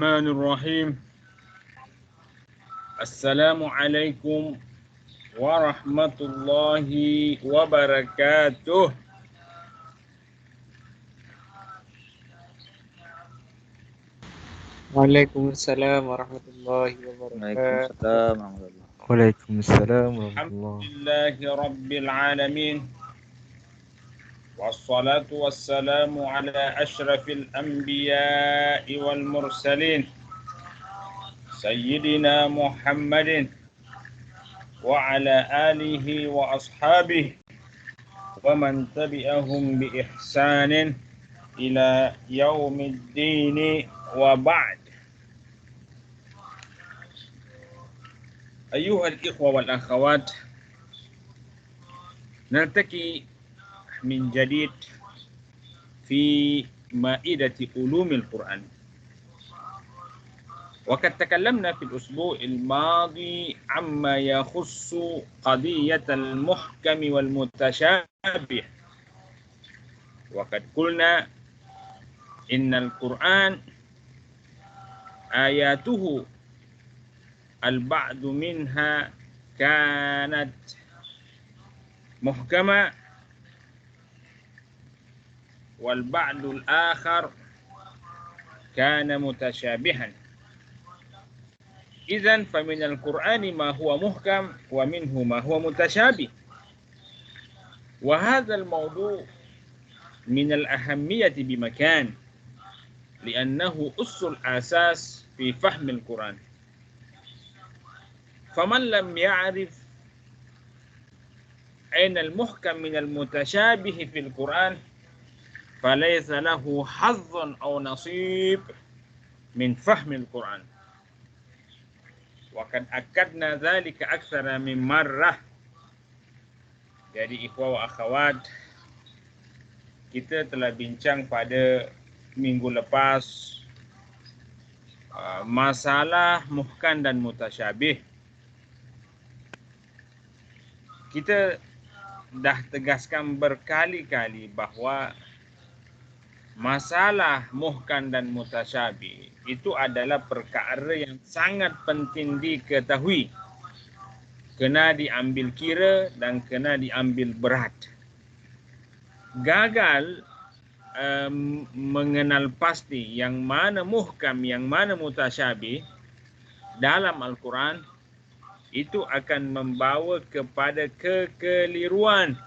Bismillahirrahmanirrahim. Assalamualaikum warahmatullahi wabarakatuh. Waalaikumsalam warahmatullahi wabarakatuh. Waalaikumsalam warahmatullahi. Waalaikumsalam warahmatullahi. Alhamdulillahi rabbil alamin. Wassalatu wassalamu ala ashrafil anbiya'i wal mursalin. Sayyidina Muhammadin wa ala alihi wa ashabihi wa man tabi'ahum bi ihsanin ila yaumiddin wa ba'd. أيها الإخوة والأخوات، نلتقي من جديد في مائدة علوم القرآن. وقد تكلمنا في الأسبوع الماضي عما يخص قضية المحكم والمتشابه، وقد قلنا إن القرآن آياته البعض منها كانت محكمة والبعض الآخر كان متشابها. إذن فمن القرآن ما هو محكم ومنه ما هو متشابه، وهذا الموضوع من الأهمية بمكان، لأنه أس الأساس في فهم القرآن. فمن لم يعرف أين المحكم من المتشابه في القرآن فليس له حظ أو نصيب من فهم القرآن. وقد أكدنا ذلك أكثر من مرة. Jadi ikhwah wa akhawat, kita telah bincang pada minggu lepas masalah muhkam dan mutasyabih. Kita dah tegaskan berkali-kali bahawa masalah muhkam dan mutasyabih itu adalah perkara yang sangat penting diketahui. Kena diambil kira dan kena diambil berat. Gagal mengenal pasti yang mana muhkam, yang mana mutasyabih dalam Al-Quran, itu akan membawa kepada kekeliruan,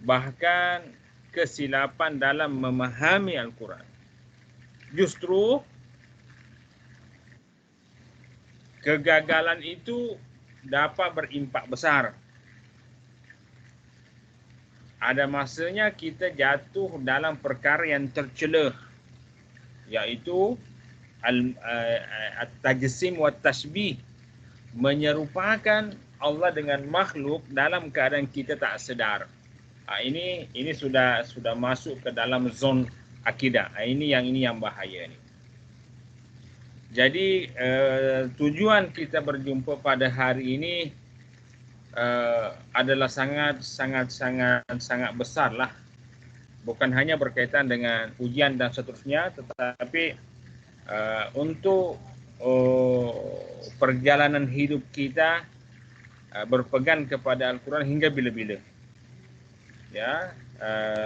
bahkan kesilapan dalam memahami Al-Quran. Justru kegagalan itu dapat berimpak besar. Ada masanya kita jatuh dalam perkara yang tercela, iaitu at-tajsim wa tashbih, menyerupakan Allah dengan makhluk dalam keadaan kita tak sedar. Ini sudah masuk ke dalam zon akidah. Ini yang bahaya ni. Jadi tujuan kita berjumpa pada hari ini adalah sangat besarlah. Bukan hanya berkaitan dengan ujian dan seterusnya, tetapi untuk perjalanan hidup kita berpegang kepada Al-Quran hingga bila-bila. Ya,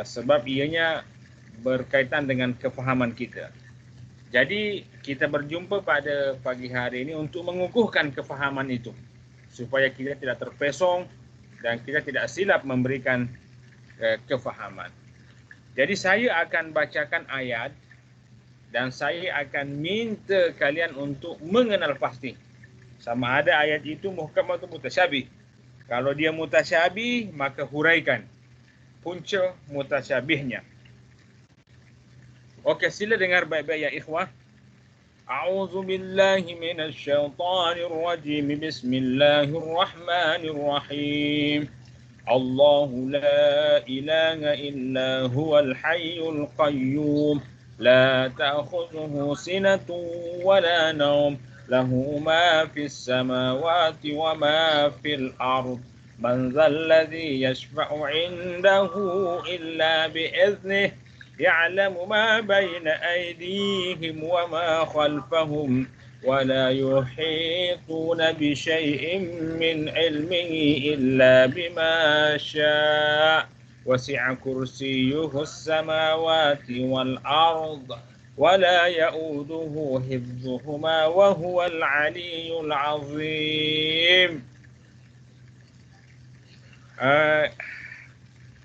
sebab ianya berkaitan dengan kefahaman kita. Jadi kita berjumpa pada pagi hari ini untuk mengukuhkan kefahaman itu, supaya kita tidak terpesong dan kita tidak silap memberikan kefahaman. Jadi saya akan bacakan ayat dan saya akan minta kalian untuk mengenal pasti sama ada ayat itu muhkam atau mutasyabih. Kalau dia mutasyabih, maka huraikan punca mutasyabihnya. Okey, sila dengar baik-baik ya ikhwah. A'udzu billahi minasy syaithanir rajim. Bismillahirrahmanirrahim. Allahu la ilaha illa huwal hayyul qayyum. لا تأخذه سنة ولا نوم له ما في السماوات وما في الأرض من ذا الذي يشفع عنده إلا بإذنه يعلم ما بين أيديهم وما خلفهم ولا يحيطون بشيء من علمه إلا بما شاء وسع كرسيه السماوات والأرض ولا يؤوده حفظهما وهو العلي العظيم.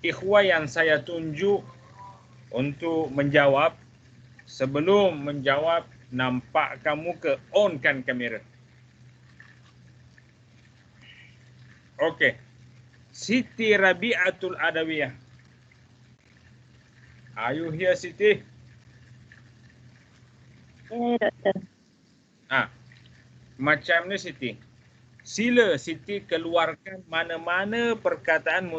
Ikhwah yang saya tunjuk untuk menjawab, sebelum menjawab nampakkan muka, onkan kamera. Okey. Siti Rabi'atul Adawiyah. Are you here, Siti? Ya, doktor. Macam ni, Siti. Sila Siti keluarkan mana-mana perkataan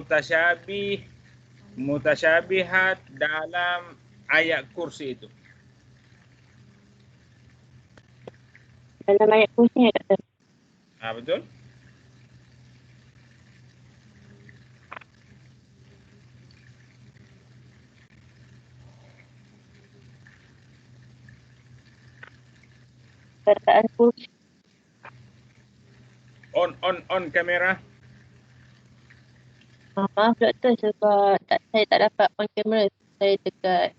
mutasyabihat dalam ayat kursi itu. Dalam ayat kursi ya, doktor. Betul? Perkataan kursi. On kamera. Maaf doktor sebab saya tak dapat on camera. Saya dekat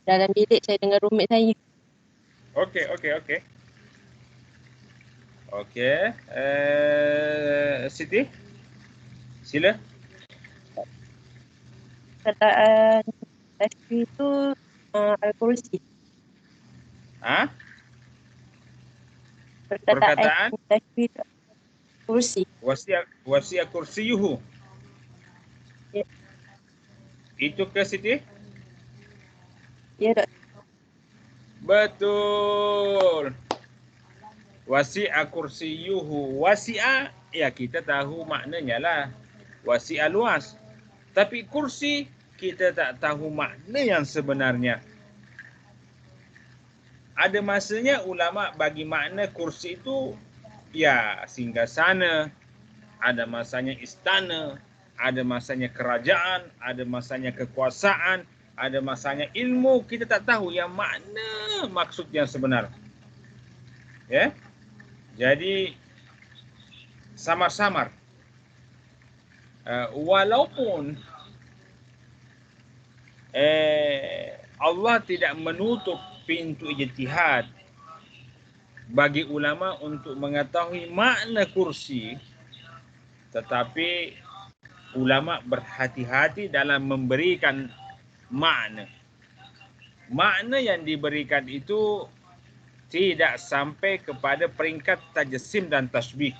dalam bilik saya dengan roommate saya. Okey. Siti, sila. Perkataan tasbih itu al-kursi. Perkataan tasbih itu kursi. Wasi'a kursiyuhu. Ya. Itu ke Siti? Ya, doktor. Betul. Wasi'a kursiyuhu. Wasi'a, ya kita tahu maknanya lah. Wasi'a luas. Tapi kursi, kita tak tahu makna yang sebenarnya. Ada masanya ulama bagi makna kursi itu, ya singgasana. Ada masanya istana. Ada masanya kerajaan. Ada masanya kekuasaan. Ada masanya ilmu. Kita tak tahu yang makna maksud yang sebenar. Ya. Jadi samar-samar. Walaupun Allah tidak menutup pintu ijtihad bagi ulama untuk mengetahui makna kursi, tetapi ulama berhati-hati dalam memberikan makna. Makna yang diberikan itu tidak sampai kepada peringkat tajsim dan tasbih,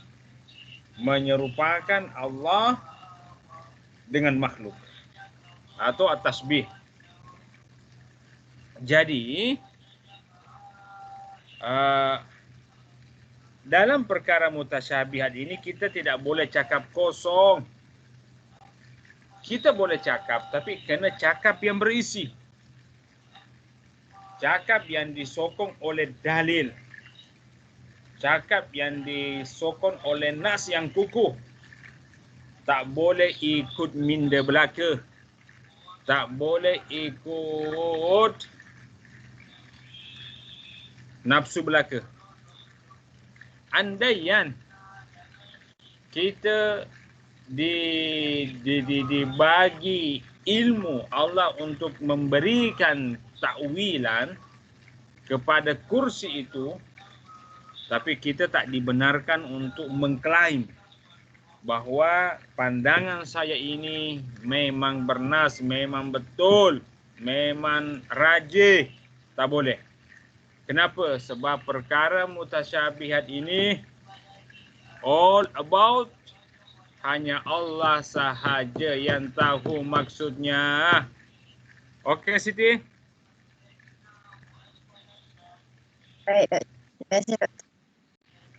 menyerupakan Allah dengan makhluk atau at-tasbih. Jadi dalam perkara mutasyabihat ini kita tidak boleh cakap kosong. Kita boleh cakap, tapi kena cakap yang berisi. Cakap yang disokong oleh dalil. Cakap yang disokong oleh nas yang kukuh. Tak boleh ikut minda belaka. Tak boleh ikut nafsu belaka. Andaian kita dibagi ilmu Allah untuk memberikan takwilan kepada kursi itu, tapi kita tak dibenarkan untuk mengklaim bahawa pandangan saya ini memang bernas, memang betul, memang rajih. Tak boleh. Kenapa? Sebab perkara mutasyabihat ini all about hanya Allah sahaja yang tahu maksudnya. Okey Siti? Baik, doktor. Terima kasih, doktor.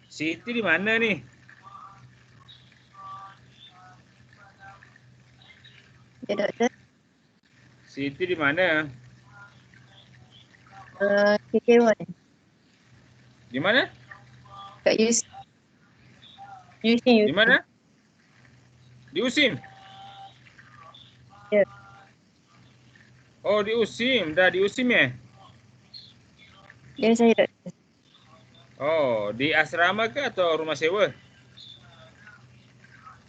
Siti di mana ni? Ya, doktor. Siti di mana? KK1. Di mana? Kat UC. Di mana? Di USIM? Ya. Oh, di USIM. Dah di USIM ya? Ya, saya doktor. Oh, di asrama ke atau rumah sewa?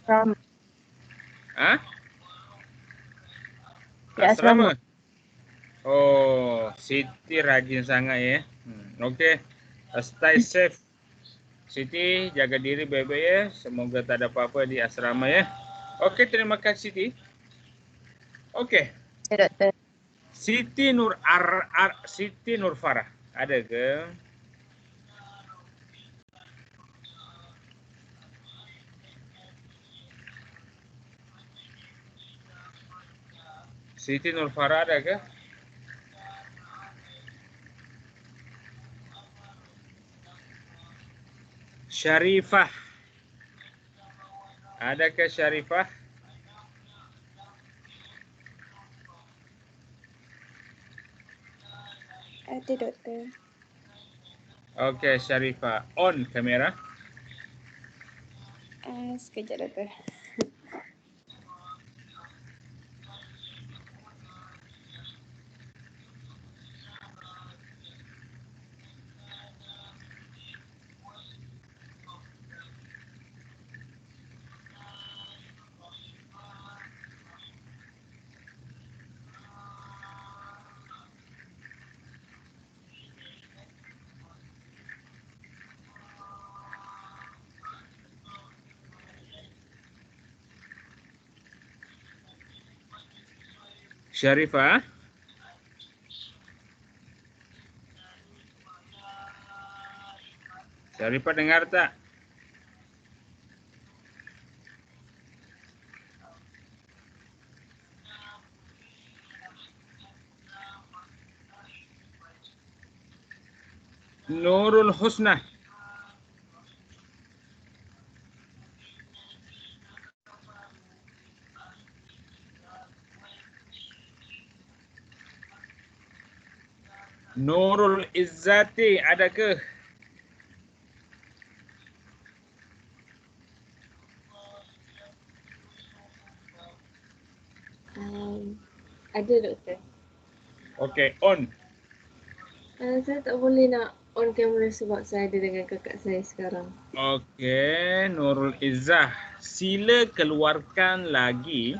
Asrama. Hah? Di asrama. Oh, Siti rajin sangat ya. Okey. Stay safe. Siti, jaga diri baik-baik ya. Semoga tak ada apa-apa di asrama ya. Okey, terima kasih Siti. Okey. Ya, doktor. Siti Nur Farah. Ada ke? Siti Nur Farah ada ke? Syarifah. Adakah Syarifah? Ada doktor. Okey, Syarifah. On kamera. Sekejap doktor. Syarifah. Syarifah dengar tak? Nurul Husna. Nurul Izzati ada ke? Ada doktor. Okey, on. Saya tak boleh nak on kamera sebab saya ada dengan kakak saya sekarang. Okey, Nurul Izzah. Sila keluarkan lagi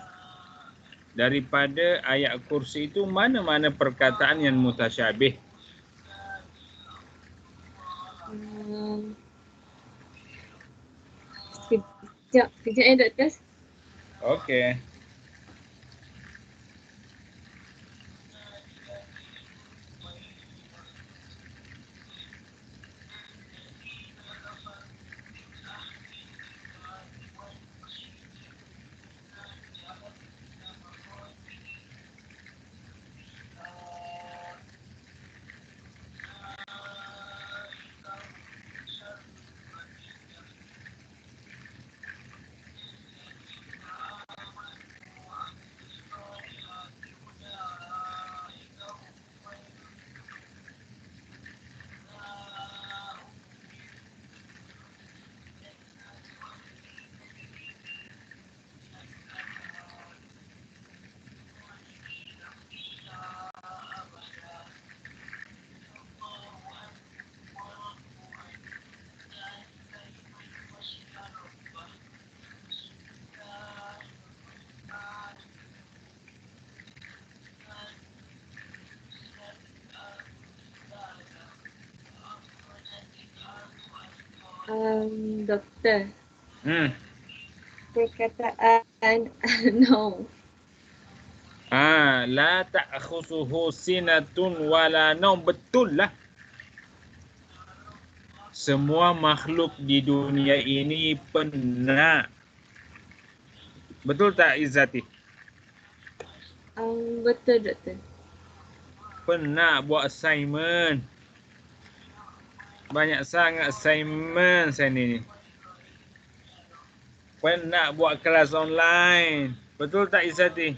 daripada ayat kursi itu mana-mana perkataan yang mutasyabih. Sekejap ya doktor. Okey. Doktor. Perkataan no. La ta'khusuhu sinatun wala naum. Betul lah. Semua makhluk di dunia ini penat. Betul tak Izzati? Betul doktor. Penat buat assignment. Banyak sangat assignment saya ni. Penat buat kelas online. Betul tak Izzati?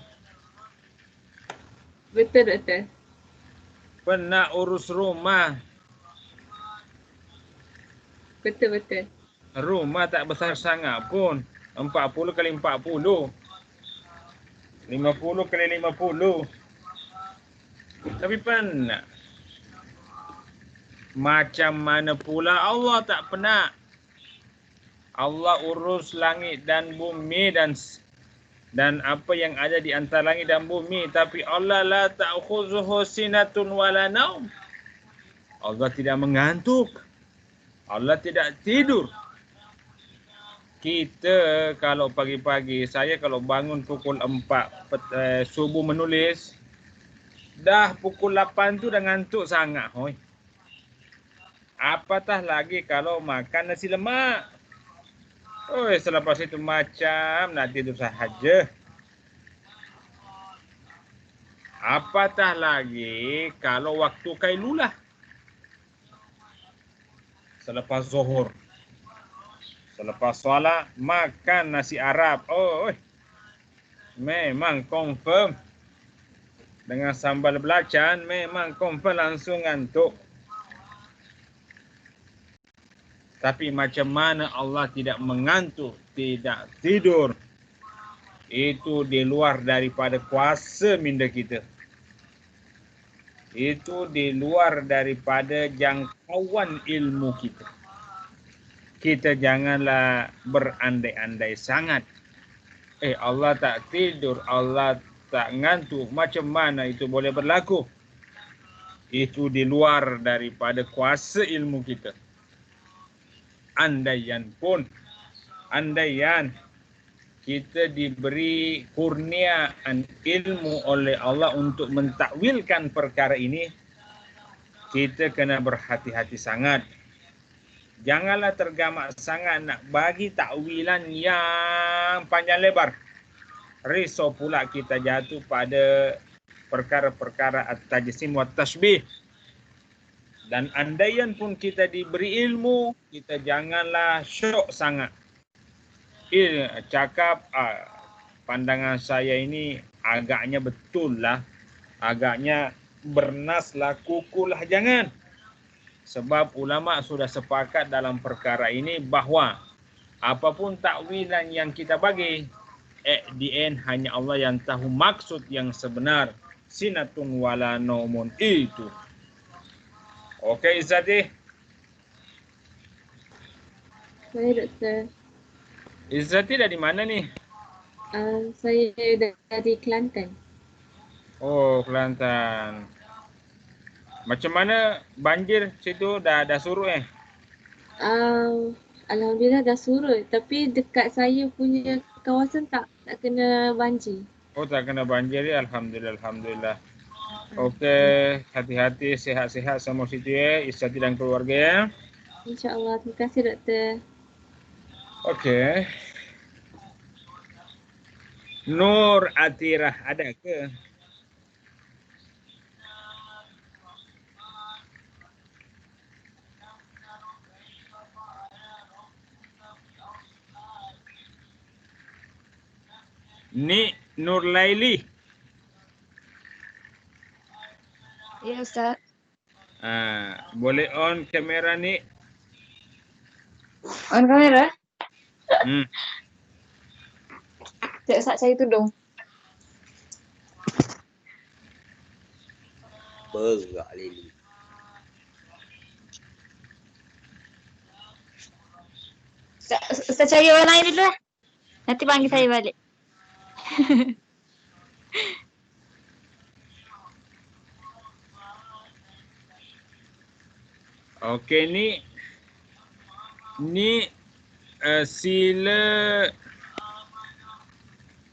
Betul doktor. Penat urus rumah. Betul. Rumah tak besar sangat pun. 40 kali 40. 50 kali 50. Tapi penat. Macam mana pula Allah tak penat? Allah urus langit dan bumi dan apa yang ada di antara langit dan bumi, tapi Allah la ta'khuzuhu sinatun wala naum. Allah tidak mengantuk. Allah tidak tidur. Kita kalau pagi-pagi, saya kalau bangun pukul 4 subuh menulis, dah pukul 8 tu dah ngantuk sangat. Hoi. Apatah lagi kalau makan nasi lemak. Oh, selepas itu macam nak tidur sahaja. Apatah lagi kalau waktu kailulah. Selepas zuhur. Selepas solat, makan nasi Arab. Oh, memang confirm. Dengan sambal belacan, memang confirm langsung ngantuk. Tapi macam mana Allah tidak mengantuk, tidak tidur. Itu di luar daripada kuasa minda kita. Itu di luar daripada jangkauan ilmu kita. Kita janganlah berandai-andai sangat. Allah tak tidur, Allah tak ngantuk. Macam mana itu boleh berlaku? Itu di luar daripada kuasa ilmu kita. Andaian kita diberi kurniaan ilmu oleh Allah untuk mentakwilkan perkara ini, kita kena berhati-hati sangat. Janganlah tergamak sangat nak bagi takwilan yang panjang lebar. Risau pula kita jatuh pada perkara-perkara at-tajsim wa tashbih. Dan andaian pun kita diberi ilmu, kita janganlah syok sangat. Cakap pandangan saya ini agaknya betul lah. Agaknya bernas lah, kukuh lah. Jangan. Sebab ulama sudah sepakat dalam perkara ini bahawa apapun takwilan yang kita bagi, at the end hanya Allah yang tahu maksud yang sebenar. Sinatun wala naumun itu. Okey Izzati? Saya Doktor. Izzati dari mana ni? Saya dari Kelantan. Oh, Kelantan. Macam mana banjir situ dah surut Alhamdulillah dah surut. Tapi dekat saya punya kawasan tak kena banjir. Oh, tak kena banjir ya. Alhamdulillah. Okey, hati-hati, sihat-sihat semua situ ya. Izzati dan keluarga ya. InsyaAllah. Terima kasih Doktor. Okey. Nur Atirah ada ke? Ni Nur Laili. Ya Ustaz. Boleh on kamera ni? On kamera? Sekejap Ustaz, cari tudung. Berak Lili. Ustaz cari orang lain dulu lah. Nanti panggil saya balik. Okey, ni sila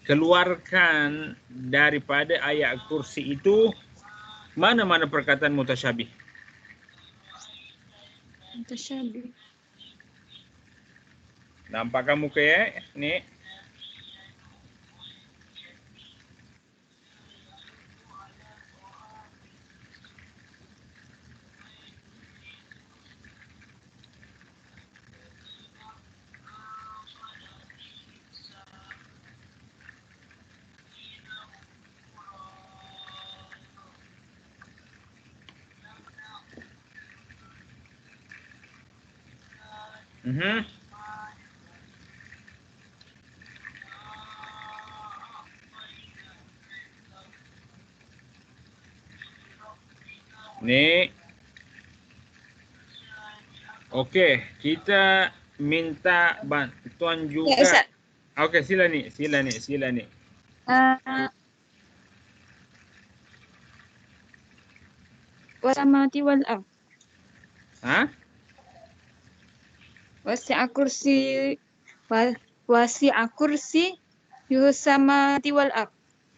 keluarkan daripada ayat kursi itu mana-mana perkataan mutasyabih. Mutasyabih. Nampak kamu ke ni? Ni. Okey, kita minta bantuan Ya, juga. Ustaz. Okey, sila ni. Wasamawati wal ard. Ha? Wasi'a kursi yusamawati wal ard.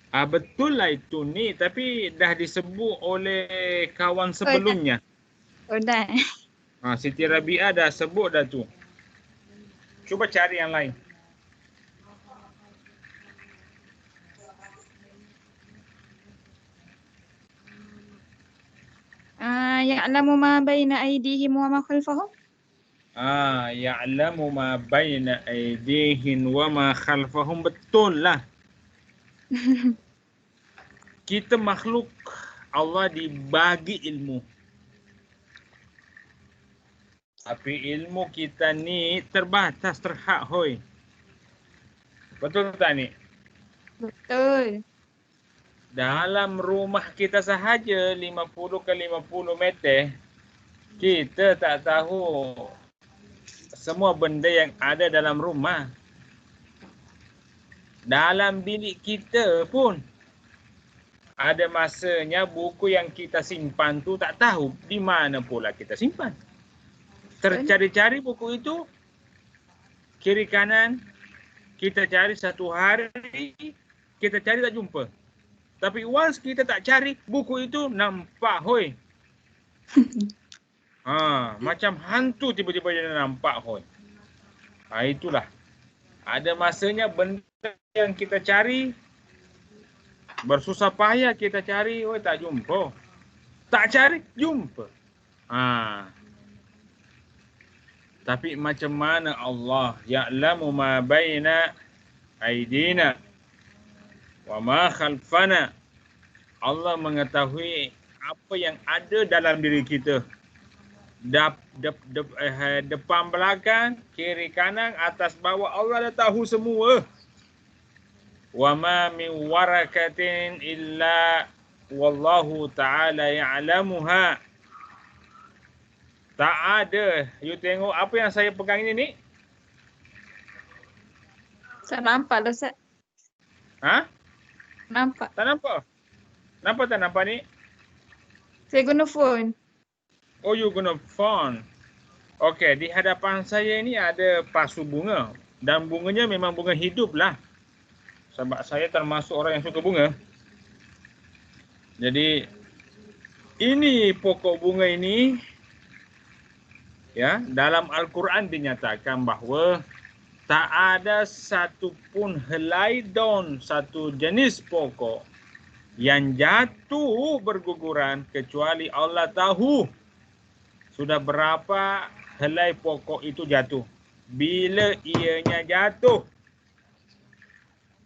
Betul lah itu ni, tapi dah disebut oleh kawan sebelumnya. Oh, dah. Siti Rabi'ah dah sebut dah tu. Cuba cari yang lain. Ya'lamu ma baina aydihim wa ma khalfahum. Ya'lamu ma baina aydihim wa ma khalfahum. Betul lah. Kita makhluk Allah dibagi ilmu. Tapi ilmu kita ni terbatas, terhad hoi. Betul tak ni? Betul. Dalam rumah kita sahaja 50 ke 50 meter, kita tak tahu semua benda yang ada dalam rumah. Dalam bilik kita pun ada masanya buku yang kita simpan tu tak tahu di mana pula kita simpan. Tercari-cari buku itu, kiri kanan, kita cari satu hari, kita cari tak jumpa. Tapi once kita tak cari, buku itu nampak hoi. Macam hantu tiba-tiba dia nampak hoi. Itulah. Ada masanya benda yang kita cari, bersusah payah kita cari, tak jumpa. Tak cari, jumpa. Tapi macam mana Allah ya'lamu ma baina aidina wa ma khalfana. Allah mengetahui apa yang ada dalam diri kita. Depan belakang, kiri kanan, atas bawah, Allah dah tahu semua. Wa ma min warakatin illa wallahu ta'ala ya'lamuha. Tak ada. You tengok apa yang saya pegang ini ni? Saya nampak lah, Ustaz. Nampak. Tak nampak? Nampak tak nampak ni? Saya guna phone. Oh, you guna phone. Okey, di hadapan saya ni ada pasu bunga. Dan bunganya memang bunga hidup lah. Sebab saya termasuk orang yang suka bunga. Jadi, ini pokok bunga ini, ya, dalam Al-Quran dinyatakan bahawa tak ada satu pun helai daun satu jenis pokok yang jatuh berguguran kecuali Allah tahu sudah berapa helai pokok itu jatuh. Bila ianya jatuh,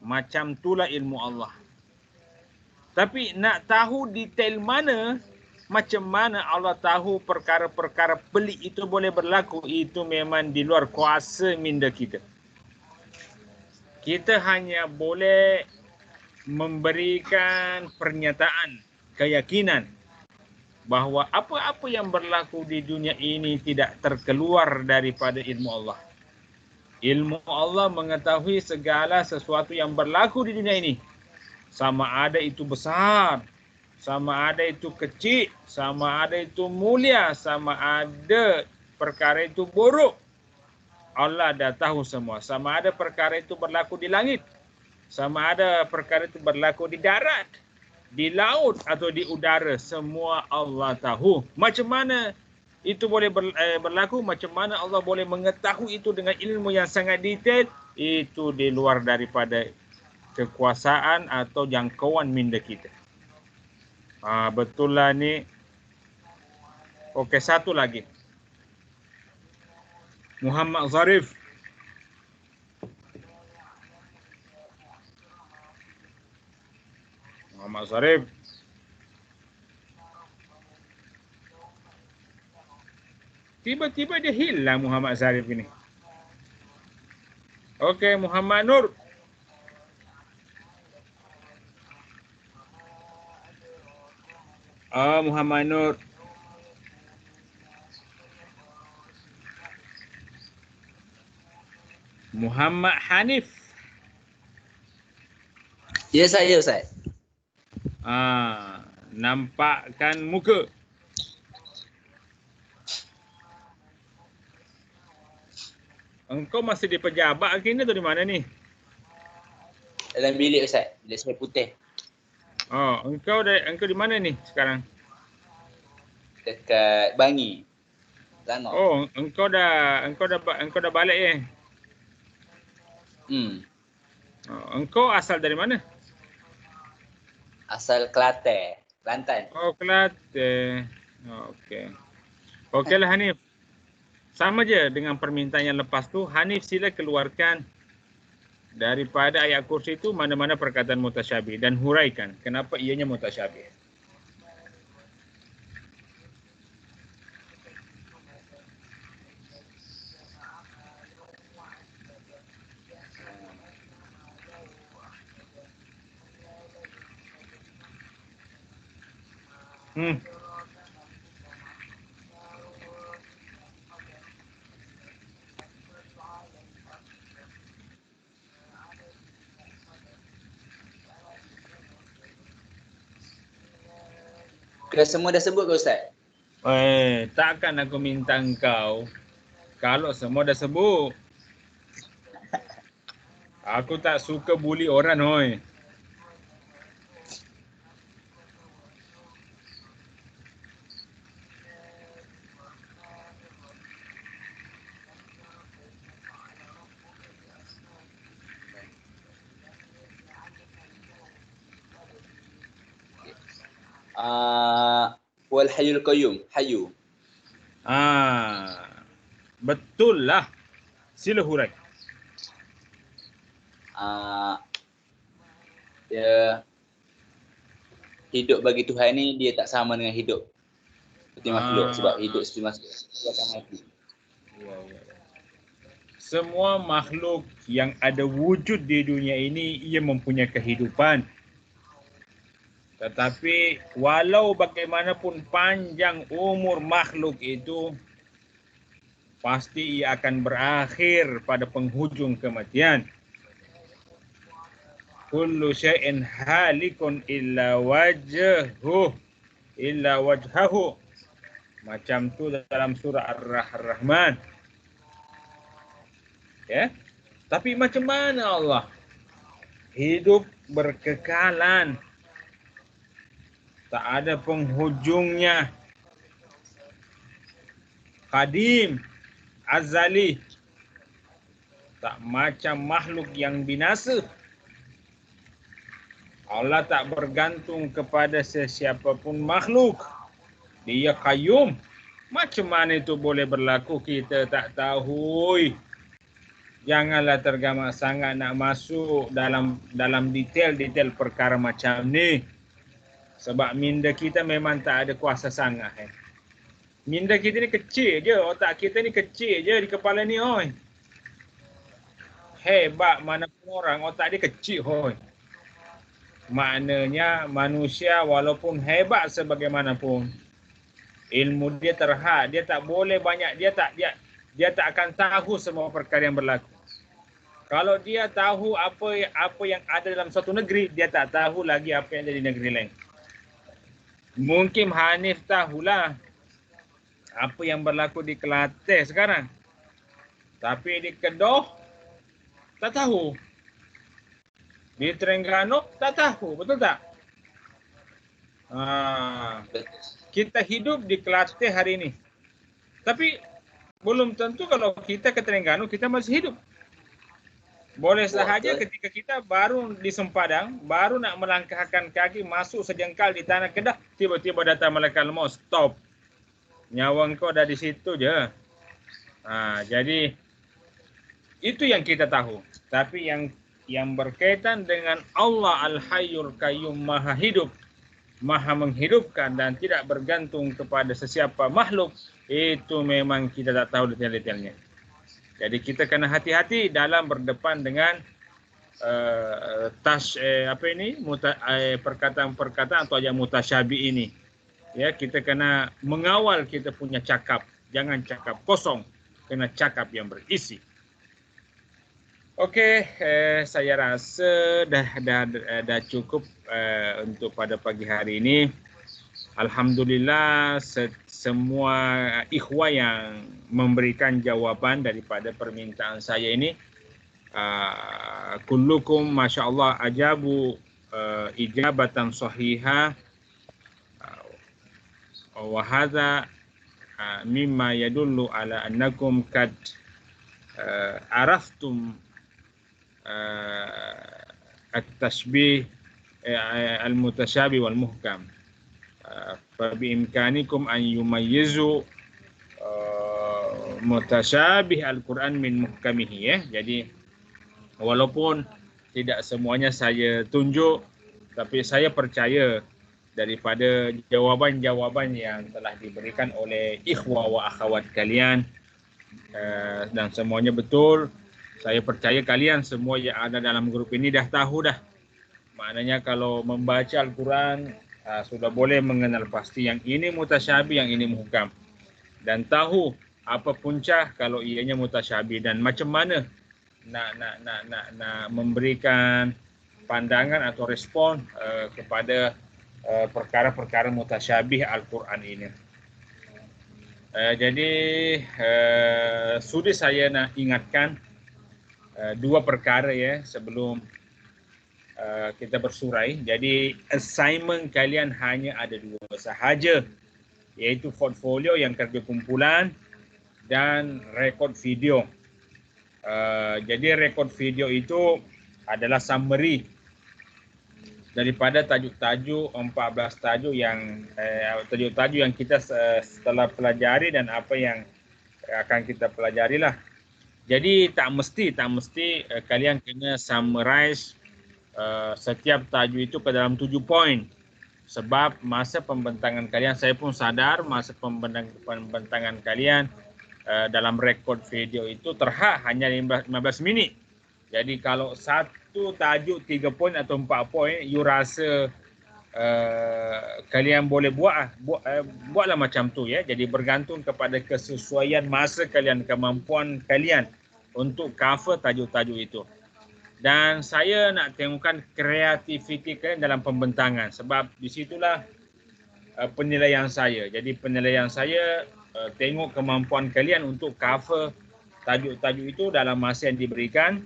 macam itulah ilmu Allah. Tapi nak tahu detail mana, macam mana Allah tahu perkara-perkara pelik itu boleh berlaku, itu memang di luar kuasa minda kita. Kita hanya boleh memberikan pernyataan, keyakinan bahawa apa-apa yang berlaku di dunia ini tidak terkeluar daripada ilmu Allah. Ilmu Allah mengetahui segala sesuatu yang berlaku di dunia ini. Sama ada itu besar, sama ada itu kecil, sama ada itu mulia, sama ada perkara itu buruk. Allah dah tahu semua. Sama ada perkara itu berlaku di langit, sama ada perkara itu berlaku di darat, di laut atau di udara. Semua Allah tahu. Macam mana itu boleh berlaku, macam mana Allah boleh mengetahui itu dengan ilmu yang sangat detail, itu di luar daripada kekuasaan atau jangkauan minda kita. Betul lah ni. Okey, satu lagi. Muhammad Zarif. Muhammad Zarif. Tiba-tiba dia hilang Muhammad Zarif ini. Okey, Muhammad Nur. Oh, Muhammad Nur. Muhammad Hanif. Ya saya Ustaz. Nampakkan muka. Engkau masih di pejabat ke ni atau di mana ni? Dalam bilik Ustaz. Bilik saya putih. Oh, engkau di mana ni sekarang? Dekat Bangi. Lanok. Oh, engkau dah balik ya? Oh, engkau asal dari mana? Asal Kelantan. Kelantan. Oh, Kelantan. Oh, okey. Okeylah Hanif. Sama je dengan permintaan yang lepas tu, Hanif sila keluarkan daripada ayat kursi itu mana-mana perkataan mutasyabih dan huraikan kenapa ianya mutasyabih. Semua dah sebut ke Ustaz? Takkan aku minta engkau kalau semua dah sebut. Aku tak suka bully orang, oi. Wal Hayyul Qayyum. Hayyu. Betul lah. Sila hurai. Dia hidup bagi Tuhan ni dia tak sama dengan hidup seperti makhluk, sebab hidup seperti makhluk dia akan mati. Semua makhluk yang ada wujud di dunia ini ia mempunyai kehidupan. Tetapi walau bagaimanapun panjang umur makhluk itu, pasti ia akan berakhir pada penghujung kematian. Kullu syai'in halikun illa wajhahu. Macam tu dalam surah Ar-Rahman. Ya. Tapi macam mana Allah? Hidup berkekalan. Tak ada penghujungnya. Qadim, azali. Tak macam makhluk yang binasa. Allah tak bergantung kepada sesiapa pun makhluk. Dia qayyum. Macam mana itu boleh berlaku kita tak tahu. Janganlah tergamak sangat nak masuk dalam detail-detail perkara macam ni. Sebab minda kita memang tak ada kuasa sangat. Minda kita ni kecil je. Otak kita ni kecil je di kepala ni. Oi. Hebat mana pun orang, otak dia kecil. Oi. Maknanya manusia walaupun hebat sebagaimanapun, ilmu dia terhad. Dia tak boleh banyak. Dia tak akan tahu semua perkara yang berlaku. Kalau dia tahu apa yang ada dalam suatu negeri, dia tak tahu lagi apa yang ada di negeri lain. Mungkin Hanif tahulah apa yang berlaku di Kelantan sekarang. Tapi di Kedah, tak tahu. Di Terengganu, tak tahu. Betul tak? Kita hidup di Kelantan hari ini. Tapi belum tentu kalau kita ke Terengganu, kita masih hidup. Boleh sahaja ketika kita baru di Sempadang, baru nak melangkahkan kaki masuk sejengkal di tanah Kedah, tiba-tiba datang malaikat maut, stop. Nyawa engkau dah di situ je. Jadi itu yang kita tahu. Tapi yang berkaitan dengan Allah Al-Hayyul Qayyum, Maha Hidup, Maha menghidupkan dan tidak bergantung kepada sesiapa makhluk, itu memang kita tak tahu detail-detailnya. Jadi kita kena hati-hati dalam berdepan dengan perkataan-perkataan atau yang mutasyabih ini. Ya, kita kena mengawal kita punya cakap. Jangan cakap kosong, kena cakap yang berisi. Okey, saya rasa dah cukup untuk pada pagi hari ini. Alhamdulillah semua ikhwah yang memberikan jawaban daripada permintaan saya ini, kullukum masya-Allah ajabu ijabatan sahihah wa hadza mimma yadullu ala annakum kad araftum at-tashbih al-mutashabih wal muhkam. Fa bi imkanikum an yumayyizu mutashabih al-Quran min muhkamihi, ya. Jadi walaupun tidak semuanya saya tunjuk, tapi saya percaya daripada jawaban-jawaban yang telah diberikan oleh ikhwah wa akhwat kalian, dan semuanya betul. Saya percaya kalian semua yang ada dalam grup ini dah tahu dah. Maknanya kalau membaca Al-Quran, sudah boleh mengenal pasti yang ini mutasyabih, yang ini muhkam. Dan tahu apa punca kalau ianya mutasyabih dan macam mana nak memberikan pandangan atau respon kepada perkara-perkara mutasyabih Al-Quran ini. Jadi sudi saya nak ingatkan dua perkara, ya, sebelum kita bersurai. Jadi assignment kalian hanya ada dua sahaja, iaitu portfolio yang kerja kumpulan dan rekod video. Jadi rekod video itu adalah summary daripada tajuk-tajuk 14 tajuk yang kita setelah pelajari dan apa yang akan kita pelajari lah. Jadi tak mesti kalian kena summarize setiap tajuk itu ke dalam 7 poin. Sebab masa pembentangan kalian, saya pun sadar masa pembentangan kalian dalam rekod video itu terhad hanya 15 minit. Jadi kalau satu tajuk 3 poin atau 4 poin, you rasa kalian boleh buatlah macam tu, ya. Jadi bergantung kepada kesesuaian masa kalian, kemampuan kalian untuk cover tajuk-tajuk itu. Dan saya nak tengokkan kreativiti kalian dalam pembentangan, sebab di situlah penilaian saya. Jadi penilaian saya tengok kemampuan kalian untuk cover tajuk-tajuk itu dalam masa yang diberikan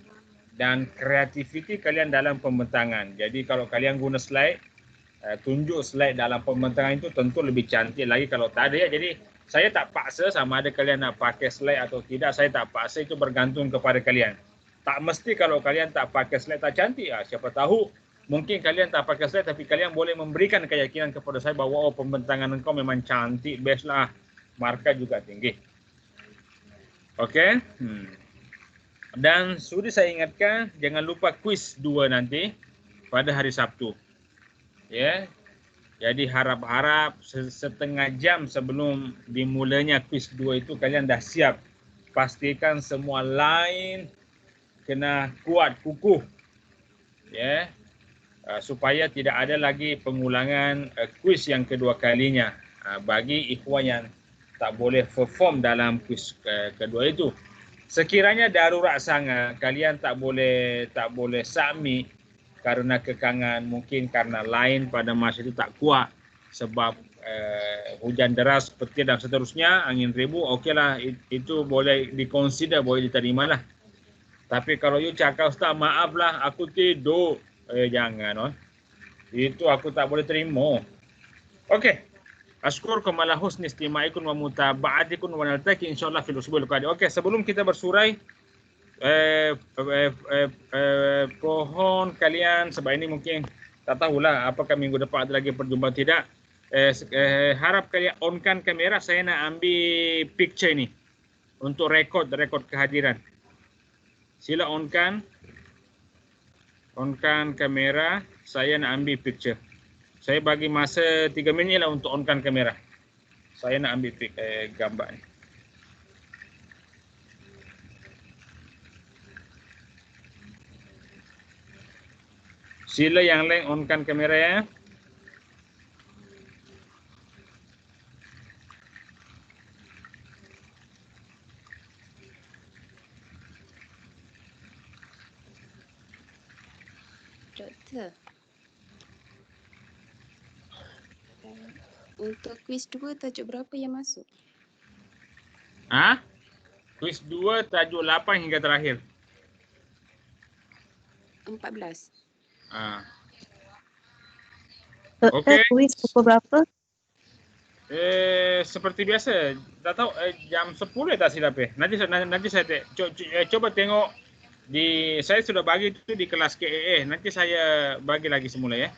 dan kreativiti kalian dalam pembentangan. Jadi kalau kalian guna slide, tunjuk slide dalam pembentangan itu tentu lebih cantik lagi. Kalau tak ada, ya. Jadi saya tak paksa sama ada kalian nak pakai slide atau tidak. Saya tak paksa, itu bergantung kepada kalian. Tak mesti kalau kalian tak pakai slide tak cantik. Siapa tahu mungkin kalian tak pakai slide tapi kalian boleh memberikan keyakinan kepada saya bahawa pembentangan engkau memang cantik, best lah. Markah juga tinggi. Okey. Dan sudah saya ingatkan, jangan lupa kuis 2 nanti pada hari Sabtu. Ya. Jadi harap-harap setengah jam sebelum dimulainya kuis 2 itu kalian dah siap. Pastikan semua line kena kuat, kukuh. Ya. Supaya tidak ada lagi pengulangan kuis yang kedua kalinya. Bagi ikhwan yang tak boleh perform dalam kuis kedua itu. Sekiranya darurat sangat, kalian tak boleh submit karena kekangan, mungkin karena line pada masa itu tak kuat sebab hujan deras, petir dan seterusnya, angin ribut, okeylah, itu boleh dikonsider, boleh diterimalah. Tapi kalau you cakap, Ustaz maaflah aku tidur, jangan, itu aku tak boleh terima. Okey. Ashkurkum ala husni istimaikum wa mutaba'atikum wa naltaqi insyaallah fil usbu'il qadim. Okey, sebelum kita bersurai, pohon kalian sebab ini mungkin tak tahulah apakah minggu depan ada lagi perjumpaan tidak. Harap kalian onkan kamera, saya nak ambil picture ini untuk rekod kehadiran. Sila onkan kamera, saya nak ambil picture. Saya bagi masa 3 minit lah untuk onkan kamera. Saya nak ambil gambar ni. Sila yang lain onkan kamera, ya. Doktor. Untuk kuis 2 tajuk berapa yang masuk? Kuis 2 tajuk 8 hingga terakhir. 14. Doktor, Okey. kuis pukul berapa? Seperti biasa, tak tahu jam 10 tak silap Nanti saya coba tengok saya sudah bagi itu di kelas KAA. Nanti saya bagi lagi semula ya.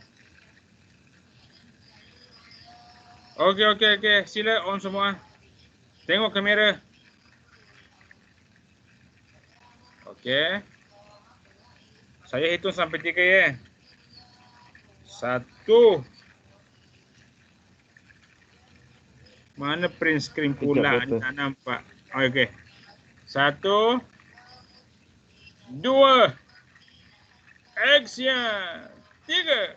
Okey. Sila on semua. Tengok kamera. Okey. Saya hitung sampai 3 ya. 1. Mana print screen pula? Tak nampak. Okey. 1, 2, action. 3.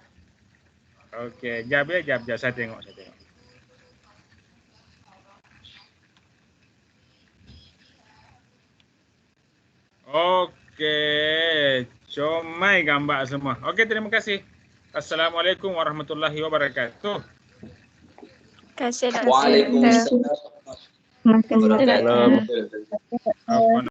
Okey, jap. Saya tengok. Okey, comai gambar semua. Okey, terima kasih. Assalamualaikum warahmatullahi wabarakatuh. Kasih Waalaikumsalam. Terima kasih. Waalaikumsalam.